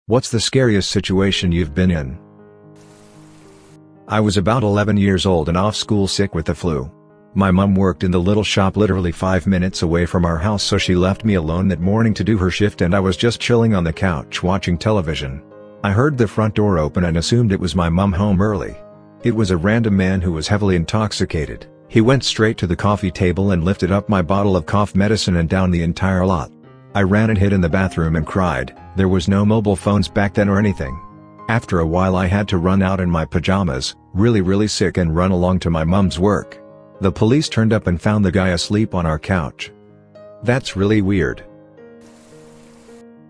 What's the scariest situation you've been in? I was about 11 years old and off school sick with the flu. My mum worked in the little shop literally 5 minutes away from our house, so she left me alone that morning to do her shift, and I was just chilling on the couch watching television. I heard the front door open and assumed it was my mum home early. It was a random man who was heavily intoxicated. He went straight to the coffee table and lifted up my bottle of cough medicine and downed the entire lot. I ran and hid in the bathroom and cried. There was no mobile phones back then or anything. After a while I had to run out in my pajamas, really sick, and run along to my mum's work. The police turned up and found the guy asleep on our couch. That's really weird.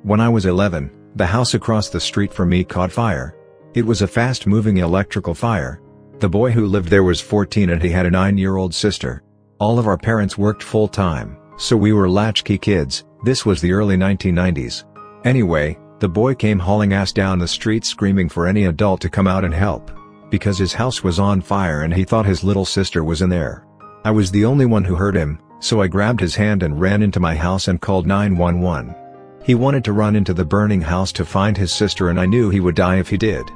When I was 11, the house across the street from me caught fire. It was a fast-moving electrical fire. The boy who lived there was 14 and he had a 9-year-old sister. All of our parents worked full-time, so we were latchkey kids. This was the early 1990s. Anyway, the boy came hauling ass down the street screaming for any adult to come out and help, because his house was on fire and he thought his little sister was in there. I was the only one who heard him, so I grabbed his hand and ran into my house and called 911. He wanted to run into the burning house to find his sister, and I knew he would die if he did.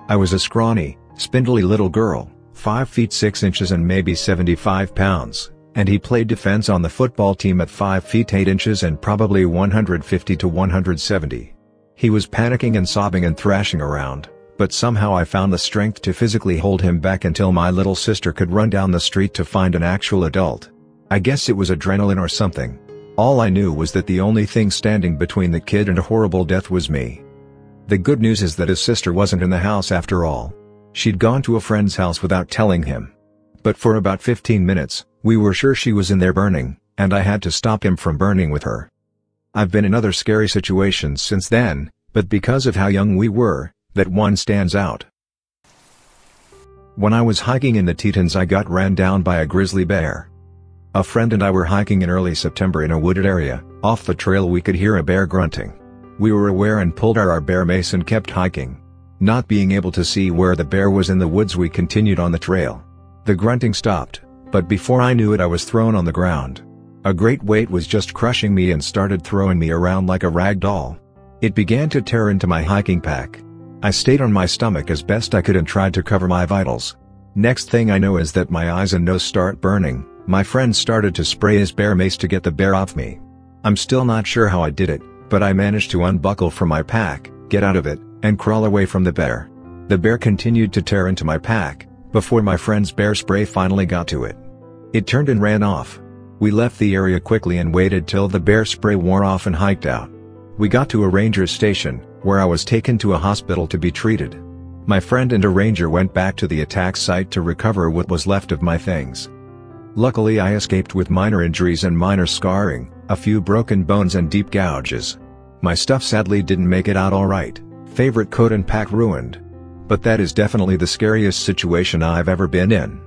I was a scrawny, spindly little girl, 5 feet 6 inches and maybe 75 pounds. And he played defense on the football team at 5 feet 8 inches and probably 150 to 170. He was panicking and sobbing and thrashing around, but somehow I found the strength to physically hold him back until my little sister could run down the street to find an actual adult. I guess it was adrenaline or something. All I knew was that the only thing standing between the kid and a horrible death was me. The good news is that his sister wasn't in the house after all. She'd gone to a friend's house without telling him. But for about 15 minutes, we were sure she was in there burning, and I had to stop him from burning with her. I've been in other scary situations since then, but because of how young we were, that one stands out. When I was hiking in the Tetons, I got ran down by a grizzly bear. A friend and I were hiking in early September in a wooded area. Off the trail we could hear a bear grunting. We were aware and pulled our bear mace and kept hiking. Not being able to see where the bear was in the woods, we continued on the trail. The grunting stopped, but before I knew it I was thrown on the ground. A great weight was just crushing me and started throwing me around like a rag doll. It began to tear into my hiking pack. I stayed on my stomach as best I could and tried to cover my vitals. Next thing I know is that my eyes and nose start burning. My friend started to spray his bear mace to get the bear off me. I'm still not sure how I did it, but I managed to unbuckle from my pack, get out of it, and crawl away from the bear. The bear continued to tear into my pack, before my friend's bear spray finally got to it. It turned and ran off. We left the area quickly and waited till the bear spray wore off and hiked out. We got to a ranger station, where I was taken to a hospital to be treated. My friend and a ranger went back to the attack site to recover what was left of my things. Luckily I escaped with minor injuries and minor scarring, a few broken bones and deep gouges. My stuff sadly didn't make it out alright. Favorite coat and pack ruined. But that is definitely the scariest situation I've ever been in.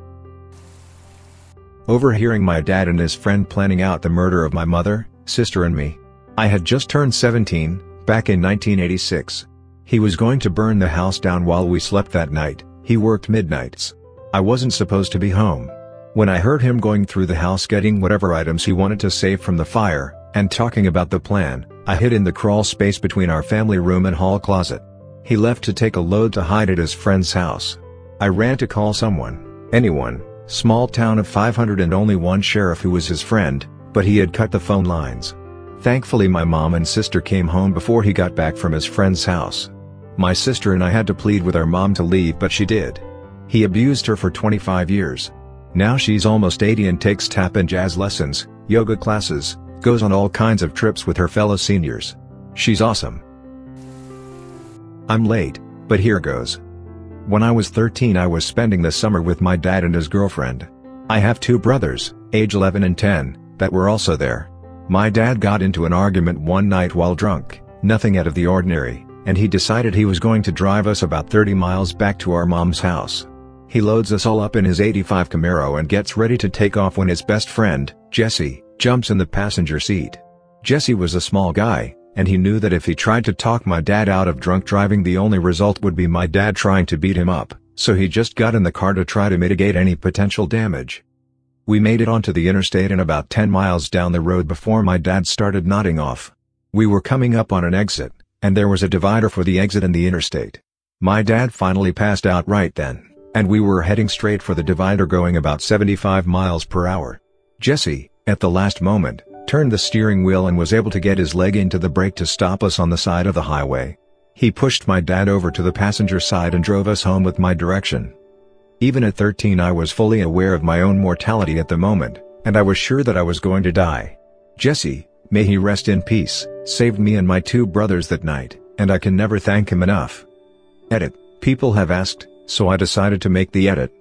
Overhearing my dad and his friend planning out the murder of my mother, sister and me. I had just turned 17, back in 1986. He was going to burn the house down while we slept that night. He worked midnights. I wasn't supposed to be home. When I heard him going through the house getting whatever items he wanted to save from the fire, and talking about the plan, I hid in the crawl space between our family room and hall closet. He left to take a load to hide at his friend's house. I ran to call someone, anyone. Small town of 500 and only one sheriff who was his friend, but he had cut the phone lines. Thankfully my mom and sister came home before he got back from his friend's house. My sister and I had to plead with our mom to leave, but she did. He abused her for 25 years. Now she's almost 80 and takes tap and jazz lessons, yoga classes, goes on all kinds of trips with her fellow seniors. She's awesome. I'm late, but here goes. When I was 13 I was spending the summer with my dad and his girlfriend. I have 2 brothers, age 11 and 10, that were also there. My dad got into an argument one night while drunk, nothing out of the ordinary, and he decided he was going to drive us about 30 miles back to our mom's house. He loads us all up in his '85 Camaro and gets ready to take off when his best friend, Jesse, jumps in the passenger seat. Jesse was a small guy, and he knew that if he tried to talk my dad out of drunk driving the only result would be my dad trying to beat him up, so he just got in the car to try to mitigate any potential damage. We made it onto the interstate and about 10 miles down the road before my dad started nodding off. We were coming up on an exit, and there was a divider for the exit and the interstate. My dad finally passed out right then, and we were heading straight for the divider going about 75 miles per hour. Jesse, at the last moment, turned the steering wheel and was able to get his leg into the brake to stop us on the side of the highway. He pushed my dad over to the passenger side and drove us home with my direction. Even at 13 I was fully aware of my own mortality at the moment, and I was sure that I was going to die. Jesse, may he rest in peace, saved me and my 2 brothers that night, and I can never thank him enough. Edit. People have asked, so I decided to make the edit.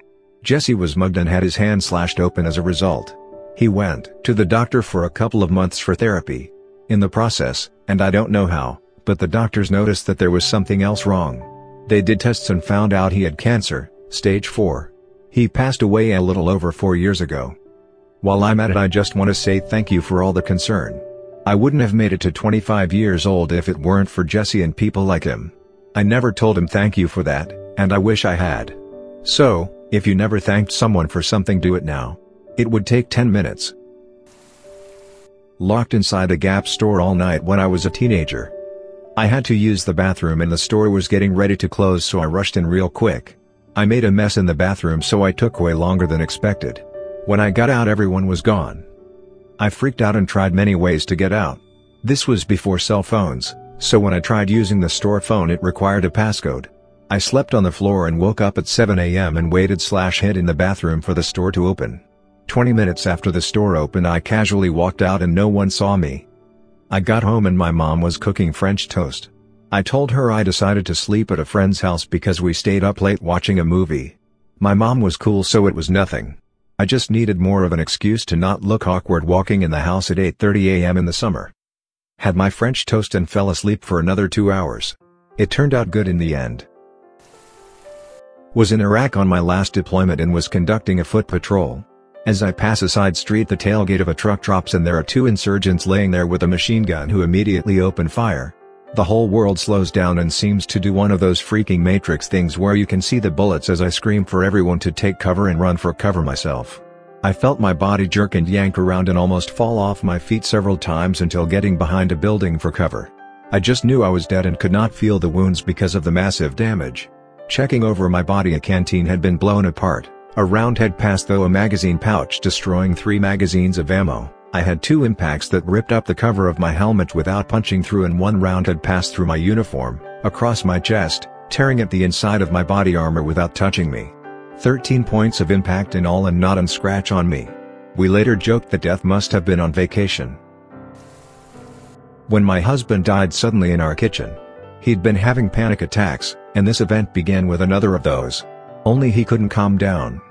Jesse was mugged and had his hand slashed open as a result. He went to the doctor for a couple of months for therapy. In the process, and I don't know how, but the doctors noticed that there was something else wrong. They did tests and found out he had cancer, stage 4. He passed away a little over 4 years ago. While I'm at it, I just want to say thank you for all the concern. I wouldn't have made it to 25 years old if it weren't for Jesse and people like him. I never told him thank you for that, and I wish I had. So, if you never thanked someone for something, do it now. It would take 10 minutes. Locked inside a Gap store all night when I was a teenager. I had to use the bathroom and the store was getting ready to close, so I rushed in real quick. I made a mess in the bathroom, so I took way longer than expected. When I got out, everyone was gone. I freaked out and tried many ways to get out. This was before cell phones, so when I tried using the store phone it required a passcode. I slept on the floor and woke up at 7 a.m. and waited/hid in the bathroom for the store to open. 20 minutes after the store opened I casually walked out and no one saw me. I got home and my mom was cooking French toast. I told her I decided to sleep at a friend's house because we stayed up late watching a movie. My mom was cool, so it was nothing. I just needed more of an excuse to not look awkward walking in the house at 8:30 a.m. in the summer. Had my French toast and fell asleep for another 2 hours. It turned out good in the end. Was in Iraq on my last deployment and was conducting a foot patrol. As I pass a side street, the tailgate of a truck drops and there are 2 insurgents laying there with a machine gun who immediately open fire. The whole world slows down and seems to do one of those freaking Matrix things where you can see the bullets as I scream for everyone to take cover and run for cover myself. I felt my body jerk and yank around and almost fall off my feet several times until getting behind a building for cover. I just knew I was dead and could not feel the wounds because of the massive damage. Checking over my body, a canteen had been blown apart. A round had passed through a magazine pouch, destroying 3 magazines of ammo. I had 2 impacts that ripped up the cover of my helmet without punching through, and 1 round had passed through my uniform, across my chest, tearing at the inside of my body armor without touching me. 13 points of impact in all and not a scratch on me. We later joked that death must have been on vacation. When my husband died suddenly in our kitchen. He'd been having panic attacks, and this event began with another of those. Only he couldn't calm down.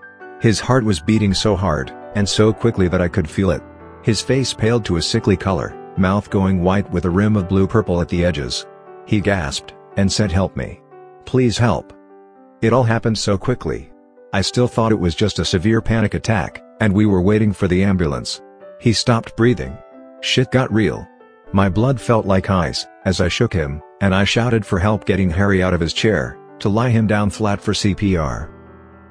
His heart was beating so hard, and so quickly that I could feel it. His face paled to a sickly color, mouth going white with a rim of blue-purple at the edges. He gasped, and said, "Help me. Please help." It all happened so quickly. I still thought it was just a severe panic attack, and we were waiting for the ambulance. He stopped breathing. Shit got real. My blood felt like ice, as I shook him, and I shouted for help, getting Harry out of his chair, to lie him down flat for CPR.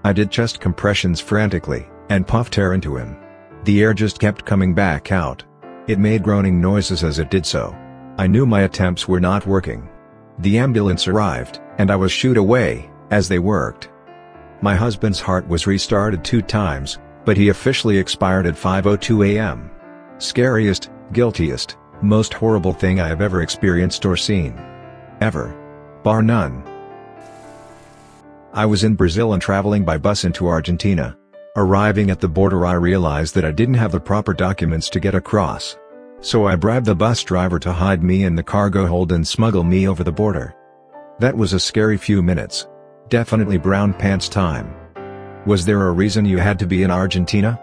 I did chest compressions frantically, and puffed air into him. The air just kept coming back out. It made groaning noises as it did so. I knew my attempts were not working. The ambulance arrived, and I was shooed away, as they worked. My husband's heart was restarted 2 times, but he officially expired at 5:02 a.m. Scariest, guiltiest, most horrible thing I have ever experienced or seen. Ever. Bar none. I was in Brazil and traveling by bus into Argentina. Arriving at the border, I realized that I didn't have the proper documents to get across. So I bribed the bus driver to hide me in the cargo hold and smuggle me over the border. That was a scary few minutes. Definitely brown pants time. Was there a reason you had to be in Argentina?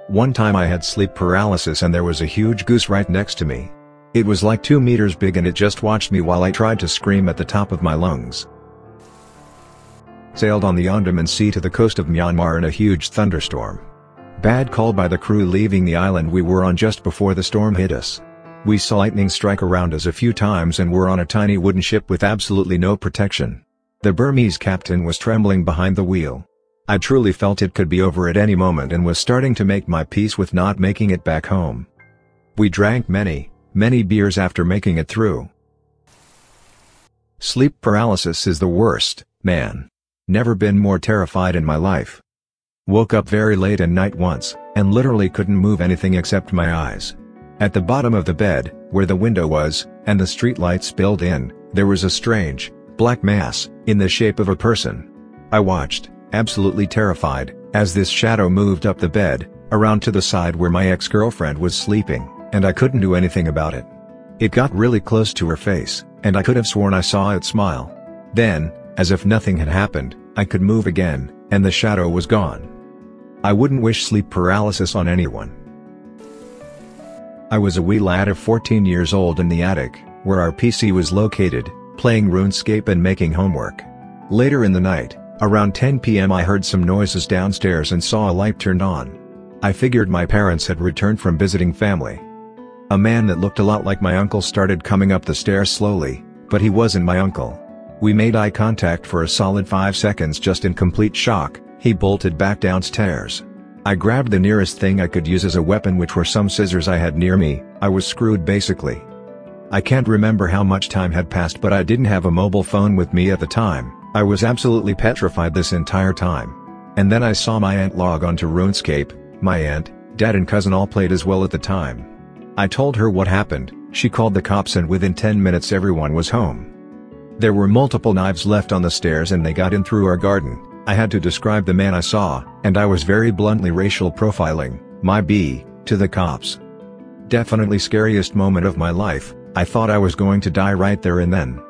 One time I had sleep paralysis and there was a huge goose right next to me. It was like 2 meters big and it just watched me while I tried to scream at the top of my lungs. Sailed on the Andaman Sea to the coast of Myanmar in a huge thunderstorm. Bad call by the crew leaving the island we were on just before the storm hit us. We saw lightning strike around us a few times and were on a tiny wooden ship with absolutely no protection. The Burmese captain was trembling behind the wheel. I truly felt it could be over at any moment and was starting to make my peace with not making it back home. We drank many many beers after making it through. Sleep paralysis is the worst, man. Never been more terrified in my life. Woke up very late at night once, and literally couldn't move anything except my eyes. At the bottom of the bed, where the window was, and the street light spilled in, there was a strange, black mass, in the shape of a person. I watched, absolutely terrified, as this shadow moved up the bed, around to the side where my ex-girlfriend was sleeping, and I couldn't do anything about it. It got really close to her face, and I could have sworn I saw it smile. Then, as if nothing had happened, I could move again, and the shadow was gone. I wouldn't wish sleep paralysis on anyone. I was a wee lad of 14 years old in the attic, where our PC was located, playing RuneScape and making homework. Later in the night, around 10 p.m. I heard some noises downstairs and saw a light turned on. I figured my parents had returned from visiting family. A man that looked a lot like my uncle started coming up the stairs slowly, but he wasn't my uncle. We made eye contact for a solid 5 seconds just in complete shock. He bolted back downstairs. I grabbed the nearest thing I could use as a weapon, which were some scissors I had near me. I was screwed basically. I can't remember how much time had passed, but I didn't have a mobile phone with me at the time. I was absolutely petrified this entire time. And then I saw my aunt log onto RuneScape. My aunt, dad and cousin all played as well at the time. I told her what happened, she called the cops, and within 10 minutes everyone was home. There were multiple knives left on the stairs and they got in through our garden. I had to describe the man I saw, and I was very bluntly racial profiling, my B, to the cops. Definitely scariest moment of my life. I thought I was going to die right there and then.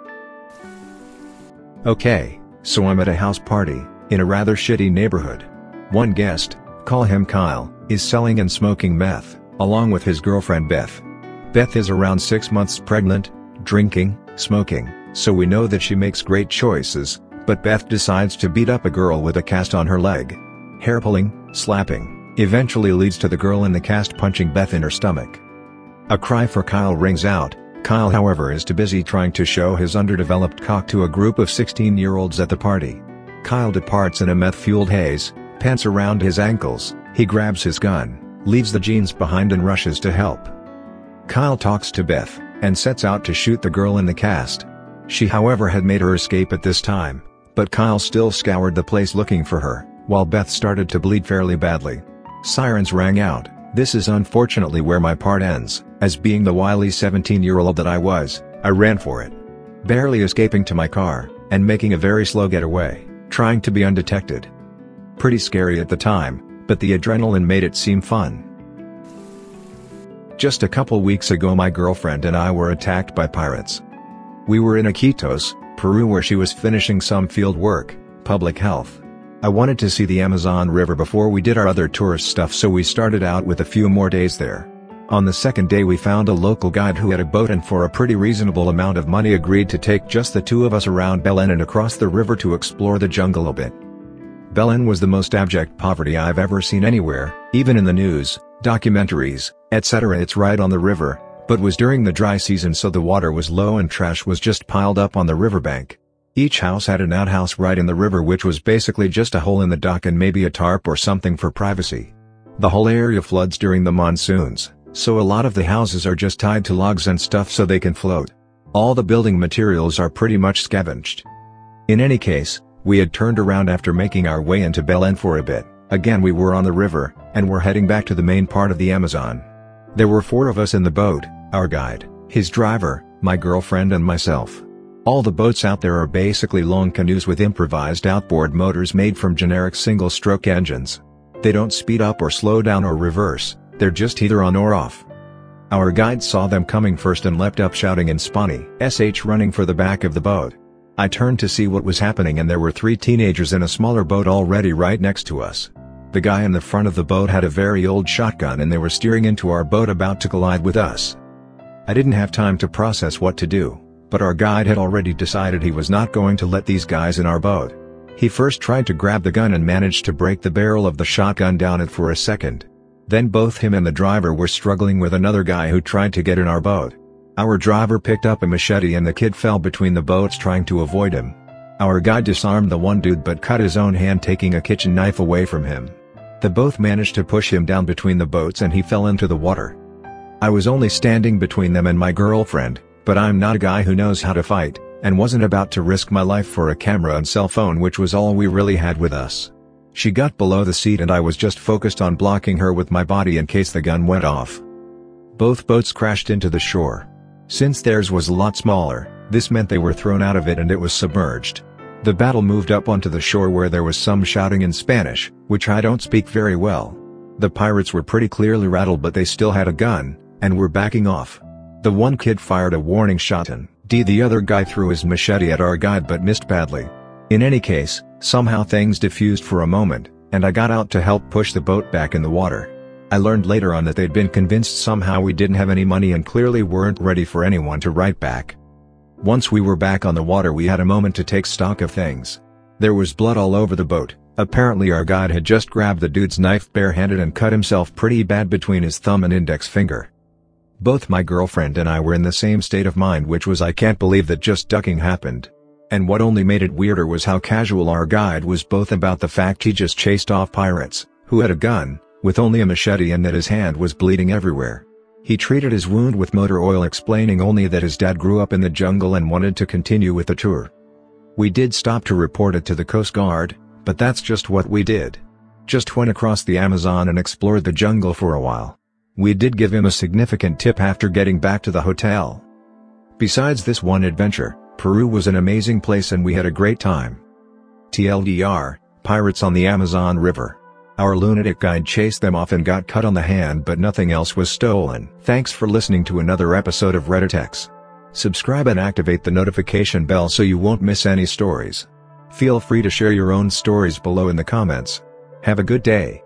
Okay, so I'm at a house party, in a rather shitty neighborhood. One guest, call him Kyle, is selling and smoking meth, along with his girlfriend Beth. Beth is around 6 months pregnant, drinking, smoking, so we know that she makes great choices. But Beth decides to beat up a girl with a cast on her leg. Hair pulling, slapping, eventually leads to the girl in the cast punching Beth in her stomach. A cry for Kyle rings out. Kyle, however, is too busy trying to show his underdeveloped cock to a group of 16-year-olds at the party. Kyle departs in a meth-fueled haze, pants around his ankles. He grabs his gun, leaves the jeans behind and rushes to help. Kyle talks to Beth, and sets out to shoot the girl in the cast. She, however, had made her escape at this time. But Kyle still scoured the place looking for her, while Beth started to bleed fairly badly. Sirens rang out. This is unfortunately where my part ends, as being the wily 17-year-old that I was, I ran for it. Barely escaping to my car, and making a very slow getaway, trying to be undetected. Pretty scary at the time, but the adrenaline made it seem fun. Just a couple weeks ago my girlfriend and I were attacked by pirates. We were in Iquitos, Peru, where she was finishing some field work, public health. I wanted to see the Amazon River before we did our other tourist stuff, so we started out with a few more days there. On the second day we found a local guide who had a boat and for a pretty reasonable amount of money agreed to take just the two of us around Belen and across the river to explore the jungle a bit. Belen was the most abject poverty I've ever seen anywhere, even in the news, documentaries, etc. It's right on the river, but was during the dry season, so the water was low and trash was just piled up on the riverbank. Each house had an outhouse right in the river, which was basically just a hole in the dock and maybe a tarp or something for privacy. The whole area floods during the monsoons, so a lot of the houses are just tied to logs and stuff so they can float. All the building materials are pretty much scavenged. In any case, we had turned around after making our way into Belen for a bit. Again, we were on the river, and were heading back to the main part of the Amazon. There were 4 of us in the boat. Our guide, his driver, my girlfriend and myself. All the boats out there are basically long canoes with improvised outboard motors made from generic single-stroke engines. They don't speed up or slow down or reverse, they're just either on or off. Our guide saw them coming first and leapt up shouting in Spani sh, running for the back of the boat. I turned to see what was happening, and there were 3 teenagers in a smaller boat already right next to us. The guy in the front of the boat had a very old shotgun and they were steering into our boat about to collide with us. I didn't have time to process what to do, but our guide had already decided he was not going to let these guys in our boat. He first tried to grab the gun and managed to break the barrel of the shotgun down it for a second. Then both him and the driver were struggling with another guy who tried to get in our boat. Our driver picked up a machete and the kid fell between the boats trying to avoid him. Our guide disarmed the one dude but cut his own hand, taking a kitchen knife away from him. They both managed to push him down between the boats and he fell into the water. I was only standing between them and my girlfriend, but I'm not a guy who knows how to fight, and wasn't about to risk my life for a camera and cell phone, which was all we really had with us. She got below the seat and I was just focused on blocking her with my body in case the gun went off. Both boats crashed into the shore. Since theirs was a lot smaller, this meant they were thrown out of it and it was submerged. The battle moved up onto the shore where there was some shouting in Spanish, which I don't speak very well. The pirates were pretty clearly rattled, but they still had a gun, and were backing off. The one kid fired a warning shot and the other guy threw his machete at our guide but missed badly. In any case, somehow things diffused for a moment, and I got out to help push the boat back in the water. I learned later on that they'd been convinced somehow we didn't have any money and clearly weren't ready for anyone to write back. Once we were back on the water, we had a moment to take stock of things. There was blood all over the boat. Apparently our guide had just grabbed the dude's knife barehanded and cut himself pretty bad between his thumb and index finger. Both my girlfriend and I were in the same state of mind, which was I can't believe that just ducking happened. And what only made it weirder was how casual our guide was both about the fact he just chased off pirates, who had a gun, with only a machete, and that his hand was bleeding everywhere. He treated his wound with motor oil, explaining only that his dad grew up in the jungle and wanted to continue with the tour. We did stop to report it to the Coast Guard, but that's just what we did. Just went across the Amazon and explored the jungle for a while. We did give him a significant tip after getting back to the hotel. Besides this one adventure, Peru was an amazing place and we had a great time. TLDR, pirates on the Amazon River. Our lunatic guide chased them off and got cut on the hand, but nothing else was stolen. Thanks for listening to another episode of Reddit X. Subscribe and activate the notification bell so you won't miss any stories. Feel free to share your own stories below in the comments. Have a good day.